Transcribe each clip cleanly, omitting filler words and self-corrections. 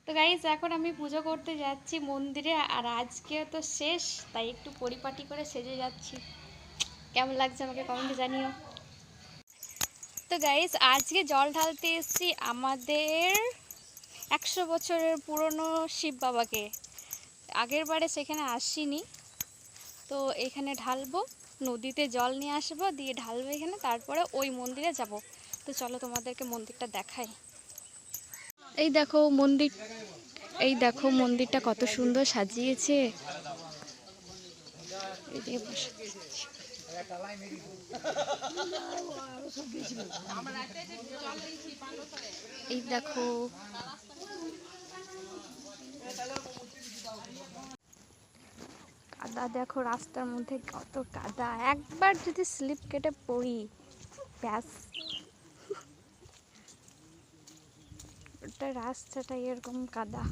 তো গাইস এখন আমি পুজো করতে যাচ্ছি মন্দিরে, আর আজকে তো শেষ, তাই একটু পরিপাটি করে সেজে যাচ্ছি। কেমন লাগছে আমাকে কমেন্টে জানিও। তো গাইস আজকে জল ঢালতে এসেছি আমাদের 100 বছরের পুরনো শিব বাবাকে। আগের বারে সেখানে আসিনি, তো এখানে ঢালবো, নদীতে জল নিয়ে আসবো, দিয়ে ঢালবো এখানে, তারপরে ওই মন্দিরে যাব। তো চলো তোমাদেরকে মন্দিরটা দেখাই। এই দেখো মন্দির, এই দেখো মন্দিরটা কত সুন্দর সাজিয়েছে। এই দেখো কাদা, দেখো রাস্তার মধ্যে কত কাদা, একবার যদি স্লিপ কেটে পড়ি ব্যাস, ওটা রাস্তাটা এরকম কাদা।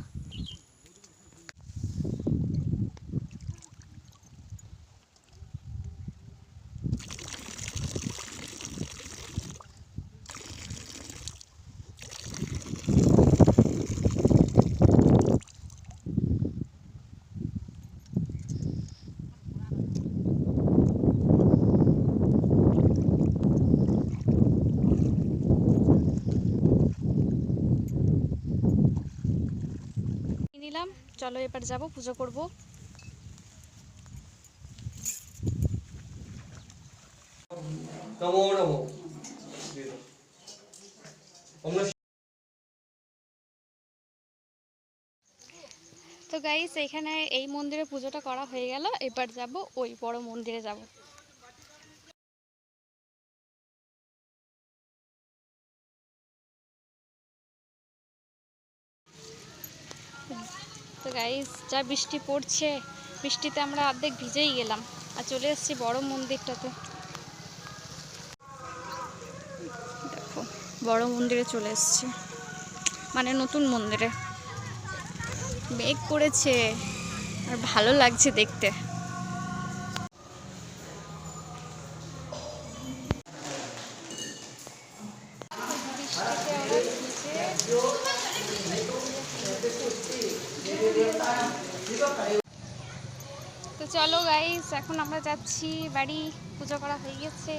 নিলাম, চলো এবার যাব পুজো করব। নমো নমো। তো গাইস এখানে এই মন্দিরে পুজোটা করা হয়ে গেল, এবার যাব ওই বড় মন্দিরে যাব। তো গাইস যা বৃষ্টি পড়ছে, বৃষ্টিতে আমরা অর্ধেক ভিজেই গেলাম, আর চলে এসেছি বড় মন্দিরটাতে। দেখো বড় মন্দিরে চলে এসেছি, মানে নতুন মন্দিরে। মেঘ করেছে আর ভালো লাগছে দেখতে। তো চলো গাইস এখন আমরা যাচ্ছি বাড়ি, পুজো করা হয়ে গেছে।